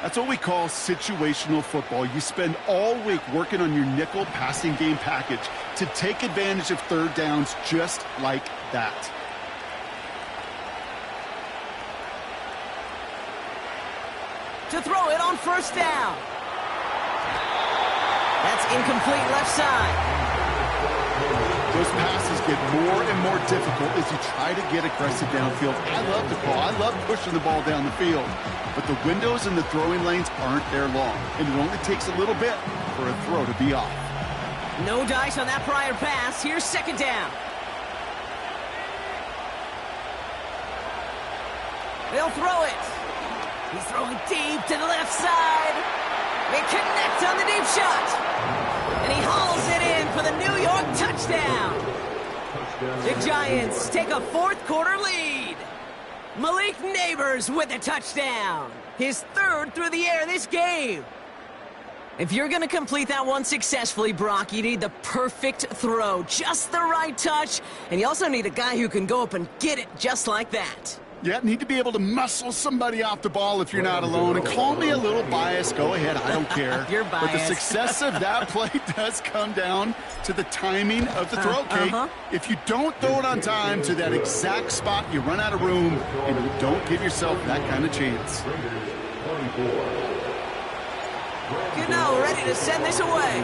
That's what we call situational football. You spend all week working on your nickel passing game package to take advantage of 3rd downs just like that. To throw it on 1st down. That's incomplete left side. Those passes get more and more difficult as you try to get aggressive downfield. I love the call. I love pushing the ball down the field. But the windows in the throwing lanes aren't there long, and it only takes a little bit for a throw to be off. No dice on that prior pass. Here's 2nd down. They'll throw it. He's throwing deep to the left side. They connect on the deep shot. And he hauls it in for the New York touchdown. The Giants take a 4th quarter lead. Malik Neighbors with a touchdown. His 3rd through the air this game. If you're going to complete that one successfully, Brock, you need the perfect throw. Just the right touch. And you also need a guy who can go up and get it just like that. Yeah, need to be able to muscle somebody off the ball if you're not alone. And call me a little biased. Go ahead. I don't care. You're But the biased. success of that play does come down to the timing of the throw, Kate. If you don't throw it on time to that exact spot, you run out of room, and you don't give yourself that kind of chance. Gano ready to send this away.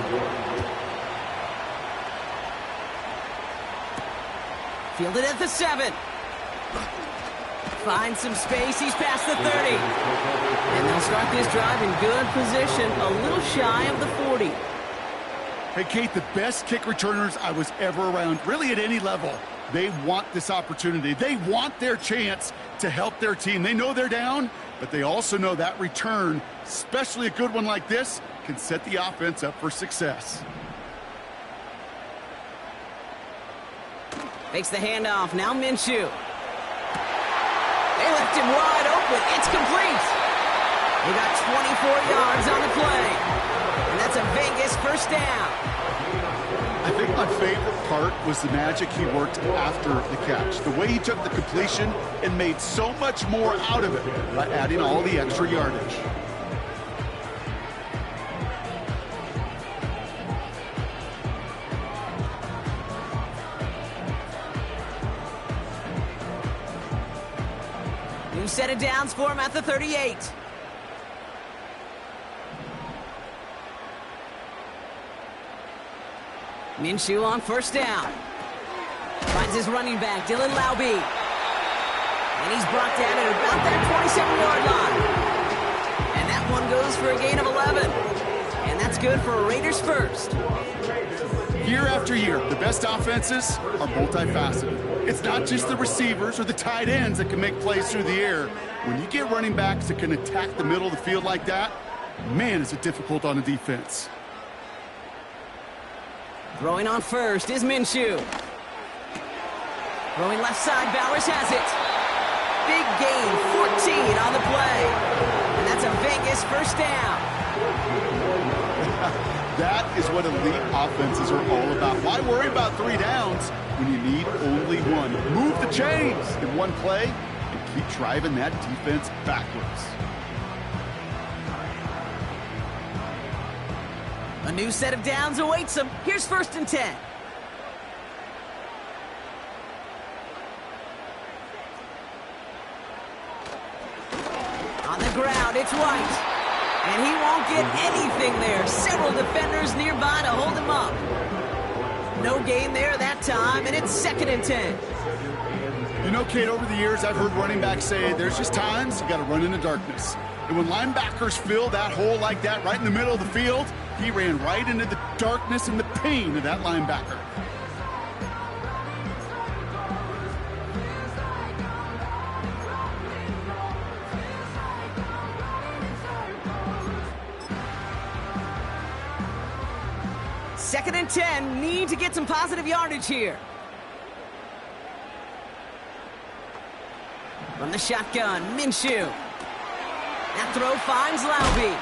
Fielded at the 7. Finds some space. He's past the 30. And they'll start this drive in good position, a little shy of the 40. Hey, Kate, the best kick returners I was ever around, really at any level, they want this opportunity. They want their chance to help their team. They know they're down, but they also know that return, especially a good one like this, can set the offense up for success. Makes the handoff. Now Minshew. They left him wide open. It's complete. They got 24 yards on the play. And that's a Vegas first down. I think my favorite part was the magic he worked after the catch. The way he took the completion and made so much more out of it by adding all the extra yardage. New set of downs for him at the 38. Minshew on first down. Finds his running back, Dylan Laube. And he's brought down at about that 27-yard line. And that one goes for a gain of 11. And that's good for a Raiders first. Year after year, the best offenses are multifaceted. It's not just the receivers or the tight ends that can make plays through the air. When you get running backs that can attack the middle of the field like that, man, is it difficult on a defense. Throwing on first is Minshew. Throwing left side, Bowers has it. Big gain, 14 on the play. And that's a Vegas first down. That is what elite offenses are all about. Why worry about 3 downs when you need only one? Move the chains in one play and keep driving that defense backwards. A new set of downs awaits him. Here's first and 10. On the ground, it's White. And he won't get anything there. Several defenders nearby to hold him up. No gain there that time, and it's second and 10. You know, Kate, over the years, I've heard running backs say there's just times you got to run in the darkness. And when linebackers fill that hole like that right in the middle of the field, he ran right into the darkness and the pain of that linebacker. Second and 10, need to get some positive yardage here. From the shotgun, Minshew. That throw finds Laube.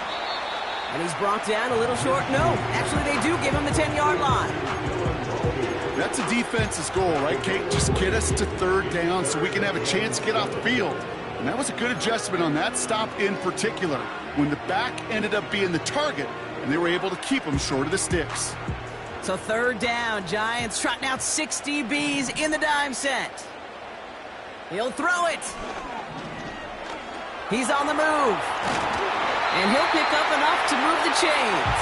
And he's brought down a little short. No, actually they do give him the 10-yard line. That's a defense's goal, right, Kate? Just get us to third down so we can have a chance to get off the field. And that was a good adjustment on that stop in particular, when the back ended up being the target, and they were able to keep him short of the sticks. So third down, Giants trotting out 6 DBs in the dime set. He'll throw it. He's on the move. And he'll pick up enough to move the chains.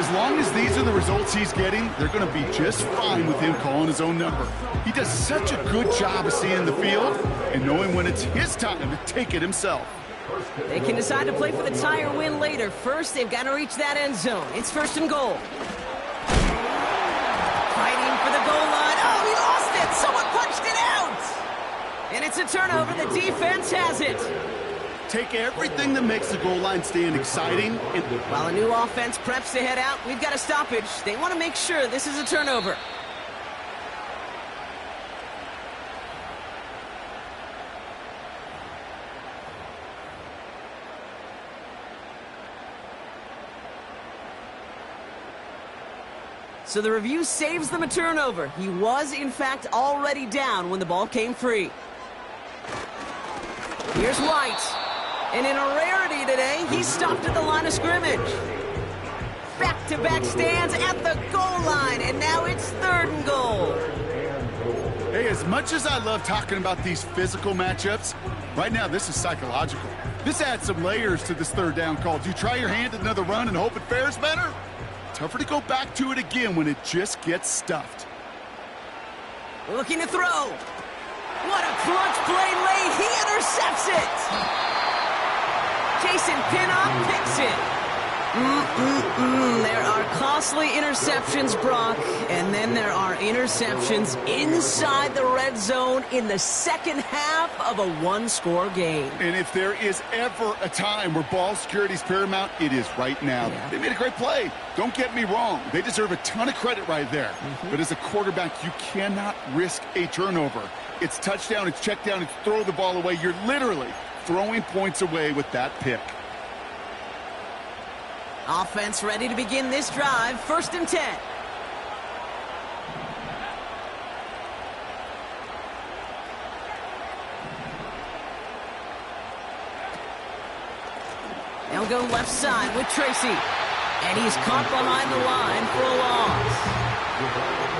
As long as these are the results he's getting, they're going to be just fine with him calling his own number. He does such a good job of seeing the field and knowing when it's his time to take it himself. They can decide to play for the tie or win later. First, they've got to reach that end zone. It's first and goal. Fighting for the goal line. Oh, he lost it. Someone punched it out. And it's a turnover. The defense has it. Take everything that makes the goal line stand exciting. While a new offense preps to head out, we've got a stoppage. They want to make sure this is a turnover. So the review saves them a turnover. He was, in fact, already down when the ball came free. Here's White. And in a rarity today, he's stopped at the line of scrimmage. Back-to-back stands at the goal line, and now it's 3rd and goal. Hey, as much as I love talking about these physical matchups, right now this is psychological. This adds some layers to this 3rd down call. Do you try your hand at another run and hope it fares better? Tougher to go back to it again when it just gets stuffed. Looking to throw. What a clutch play late. He intercepts it. Jason Pinnock picks it. There are costly interceptions, Brock, and then there are interceptions inside the red zone in the second half of a one-score game. And if there is ever a time where ball security is paramount, it is right now. Yeah. They made a great play. Don't get me wrong. They deserve a ton of credit right there. But as a quarterback, you cannot risk a turnover. It's touchdown, it's check down, it's throw the ball away. You're literally throwing points away with that pick. Offense ready to begin this drive. 1st and 10. They'll go left side with Tracy. And he's caught behind the line for a loss.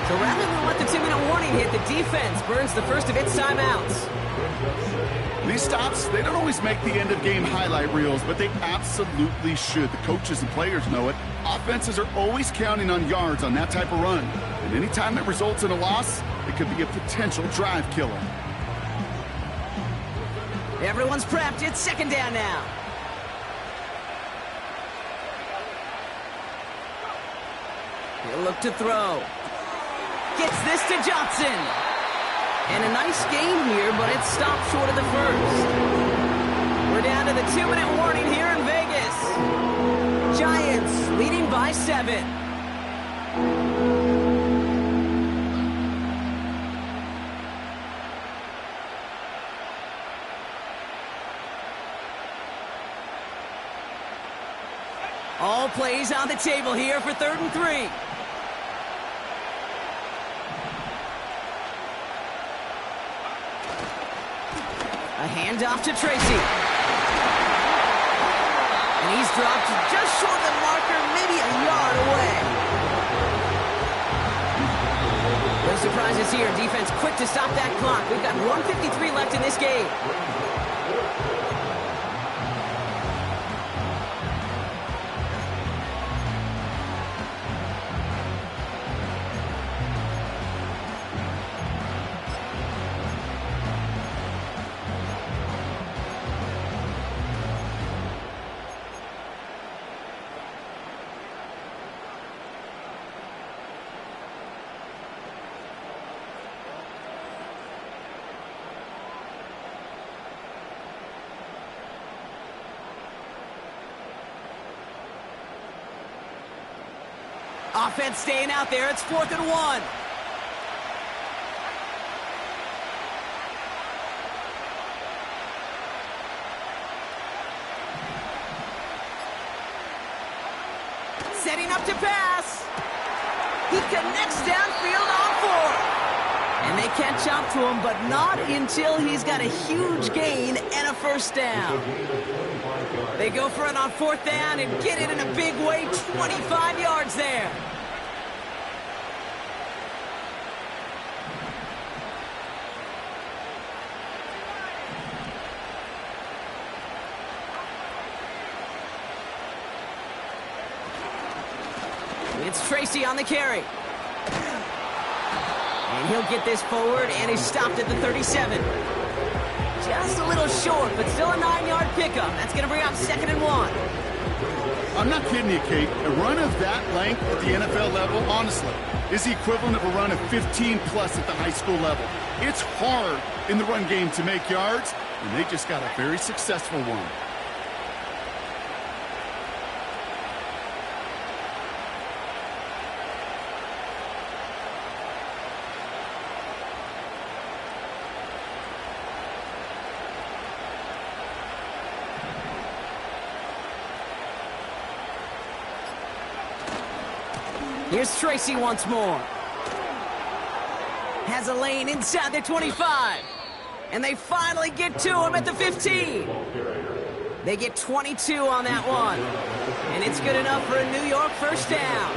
So rather than let the 2-minute warning hit, the defense burns the first of its timeouts. These stops, they don't always make the end-of-game highlight reels, but they absolutely should. The coaches and players know it. Offenses are always counting on yards on that type of run. And anytime it results in a loss, it could be a potential drive killer. Everyone's prepped. It's 2nd down now. He'll look to throw. Gets this to Johnson. And a nice game here, but it stopped short of the 1st. We're down to the 2-minute warning here in Vegas. Giants leading by 7. All plays on the table here for 3rd and 3. A handoff to Tracy. And he's dropped just short of the marker, maybe a yard away. No surprises here. Defense quick to stop that clock. We've got 1:53 left in this game. Offense staying out there. It's 4th and 1. Setting up to pass. He connects downfield on 4. And they can't jump to him, but not until he's got a huge gain and a 1st down. They go for it on 4th down and get it in a big way. 25 yards there. It's Tracy on the carry. And he'll get this forward, and he's stopped at the 37. Just a little short, but still a 9-yard pickup. That's going to bring up 2nd and 1. I'm not kidding you, Kate. A run of that length at the NFL level, honestly, is the equivalent of a run of 15-plus at the high school level. It's hard in the run game to make yards, and they just got a very successful one. Here's Tracy once more. Has a lane inside the 25. And they finally get to him at the 15. They get 22 on that one. And it's good enough for a New York first down.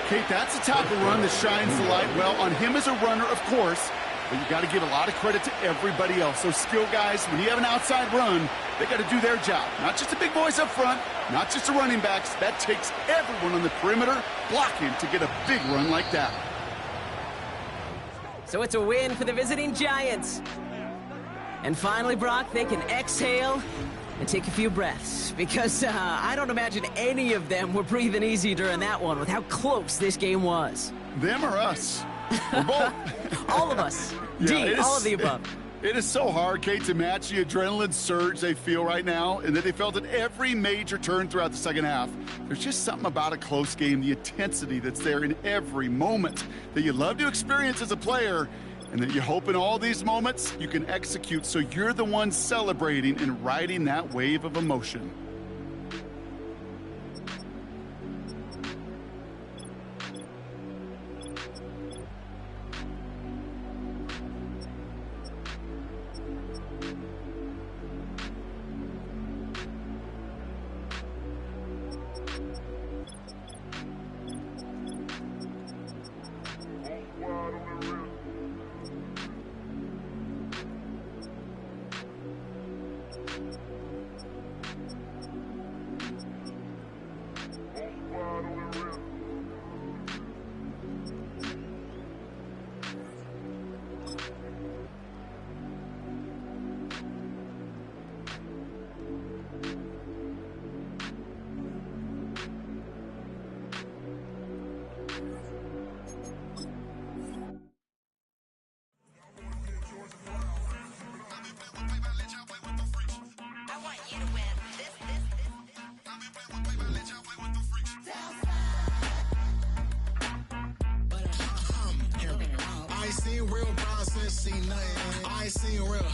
Kate, that's the type of run that shines the light well on him as a runner, of course. But you got to give a lot of credit to everybody else. Those skill guys, when you have an outside run, they got to do their job. Not just the big boys up front, not just the running backs. That takes everyone on the perimeter blocking to get a big run like that. So it's a win for the visiting Giants. And finally, Brock, they can exhale and take a few breaths. Because I don't imagine any of them were breathing easy during that one with how close this game was. Them or us? We're both. All of us. Yeah, all of the above. It is so hard, Kate, to match the adrenaline surge they feel right now and that they felt at every major turn throughout the second half. There's just something about a close game, the intensity that's there in every moment that you love to experience as a player, and that you hope in all these moments you can execute so you're the one celebrating and riding that wave of emotion. I ain't seen real problems since seen nothing. I ain't seen real,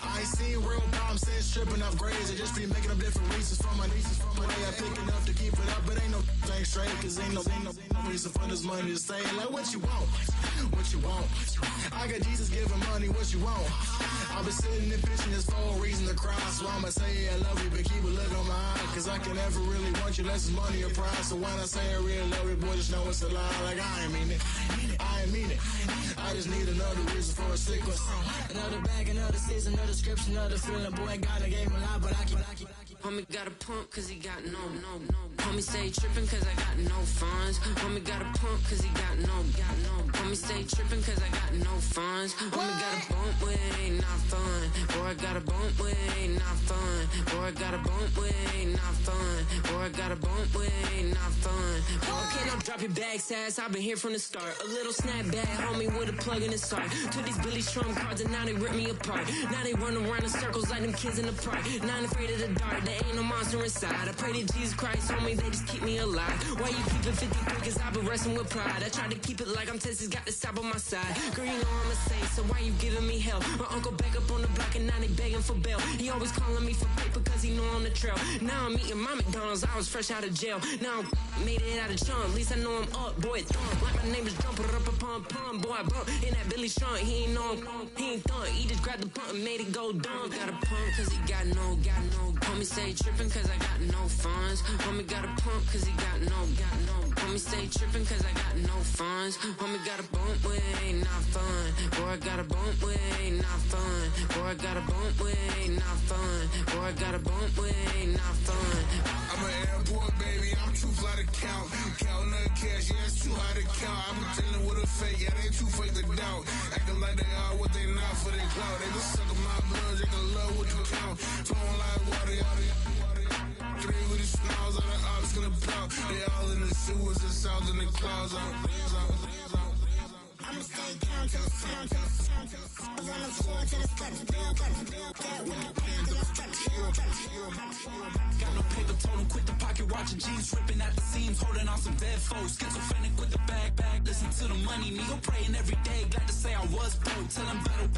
I ain't seen real problems since stripping off grades. I just be making up different reasons for my nieces, for my day. I pick enough to keep it up, but ain't no thing straight, cause ain't no reason for this money to stay. Like what you want, what you want. I got Jesus giving money, what you want. I've been sitting and pitching this for a reason to cry. So I'ma say I love you, but keep a look on my eye. Cause I can never really want you unless it's money or pride. So when I say I really love you, boy, just know it's a lie. Like I ain't mean it, I ain't mean it. I just need another reason for a sequence. Another bag, another season, another description, another feeling. Boy, God, I gave him a lot, but I keep. Homie got a pump cause he got no. Homie stay trippin' cause I got no funds. Homie got a pump cause he got no. Homie stay trippin' cause I got no funds. Homie got a bump with it ain't not fun. Boy, I got a bump with it ain't not fun. Boy, I got a bump with it ain't not fun. Boy, I got a bump with it ain't not fun. Boy, can't I drop your bag, sass? I've been here from the start. A little snapback, homie, with a plug in his heart. Took these Billy Trump cards and now they rip me apart. Now they run around in circles like them kids in the park. Now I'm afraid of the dark. There ain't no monster inside. I pray to Jesus Christ, homie, they just keep me alive. Why you keep it 53? Cause I've been wrestling with pride. I try to keep it like I'm Texas, got the stop on my side. Girl, you know I'm a saint, so why you giving me hell? My uncle back up on the block and now they begging for bail. He always calling me for paper cause he know I'm the trail. Now I'm eating my McDonald's, I was fresh out of jail. Now I made it out of chunk, at least I know I'm up, boy, thump. Like my name is Jumper, up a pump, boy, I bump. In that Billy Strong, he ain't know, he ain't thunk. He just grabbed the pump and made it go dumb. Got a pump cause he got no. Homie stay trippin' cause I got no funds. Homie got a pump cause he got no. Homie stay trippin' cause I got no funds. Homie got a bump with it ain't not fun. Boy, I got a bump with it ain't not fun. Boy, I got a bump with it ain't not fun. Boy, I got a bump with it ain't not fun. I'm an airport baby, I'm too fly to count. Counting the cash, yeah, it's too high to count. I'm dealing with a fake, yeah, they too fake to doubt. Acting like they are what they not for their clout. They just suckin' my blood, they can love what you count. Flowing like water, three with the smiles on the ops gonna plow. They all in the sewers, the south in the clouds. I'ma stay down to the sound, to the sound, to the sound. On the floor to the steps, build got no paper, told him quit the pocket, watching jeans ripping at the seams, holding on some dead folks. Schizophrenic with the bag, listen to the money, nigga praying every day. Glad to say I was broke, tell him battle.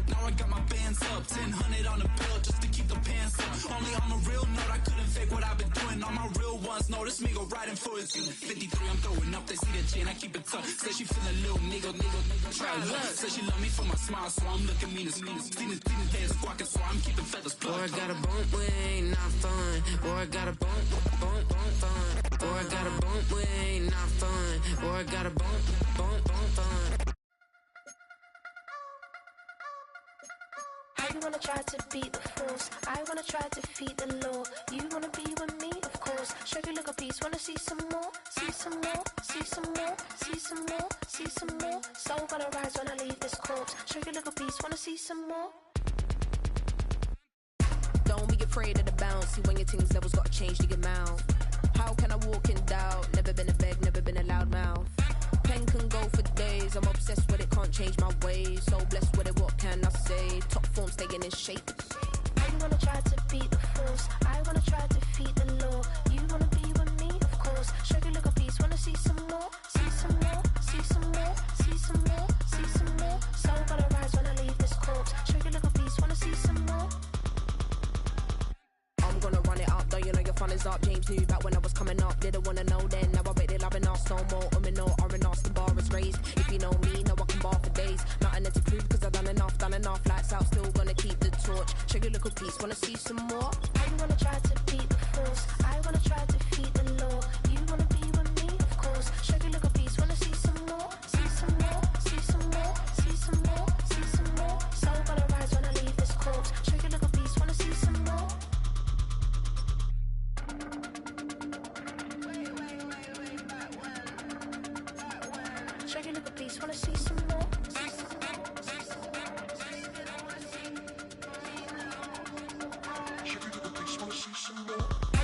Now I got my bands up, 1000 on the bill just to keep the pants up. Only on a real note, I couldn't fake what I've been doing. All my real ones know this nigga riding for his 53, I'm throwing up, they see the chain, I keep it tough. Say she feeling little nigga, nigga, try look. Said she love me for my smile, so I'm looking mean as Feeling heads squawking, so I'm keeping feathers plucked. Boy, I got a bump, we ain't not fun. Boy, I got a bump, fun. Boy, I got a bump, we ain't not fun. Boy, I got a bump, fun. You wanna try to beat the force, I wanna try to defeat the law. You wanna be with me, of course. Show you look a piece, wanna see some more, see some more, see some more, see some more, see some more. Soul gonna rise when I leave this corpse. Show you look a piece, wanna see some more. Don't be afraid of the bounce. See when your things levels gotta change to your mouth. How can I walk in doubt? Never been a beg, never been a loud mouth. Pen can go for days. I'm obsessed with it, can't change my ways. So blessed with it, what can I say? Top form staying in shape. You wanna try to beat the force, I wanna try to defeat the law. You wanna be with me, of course. Show you look a piece, wanna see some more, see some more, see some more, see some more, see some more. Soul gonna rise when I leave this corpse. Show you look a piece, wanna see some more. I'm gonna run it up, though you know your fun is up. James knew back when I was coming up. Didn't wanna know then, now I bet they loving us no more. No R&R's, the bar is raised. If you know me, know I can bar for days. Nothing to prove cause I've done enough. Lights out, still gonna keep the torch. Show you look a piece, wanna see some more? You wanna try to beat the force, I wanna try to defeat the law. You wanna be with me, of course. Show you look a piece, wanna see some more, see some more, see some more, see some more, see some more. Soul gonna rise when I leave this corpse. Show you look a piece, wanna see some more. Show you look a piece, wanna see some more.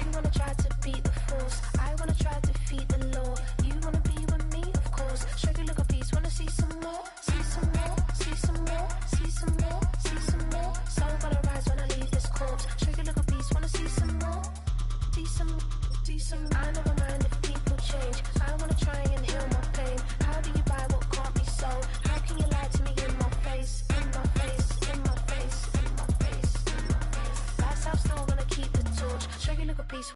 You wanna try to beat the force, I wanna try to defeat the law. You wanna be with me, of course. Show you look a piece, wanna see some more, see some more, see some more, see some more, see some more. Soul gonna rise when I leave this corpse. Show you look a piece, wanna see some more, see some, see some. I never mind if people change. I wanna try and heal my pain. How do you buy what can't be sold? How can you lie to me in my face, in my face, in my face, in my face, in my face? That's how I'm still gonna keep the torch. Show you look a piece.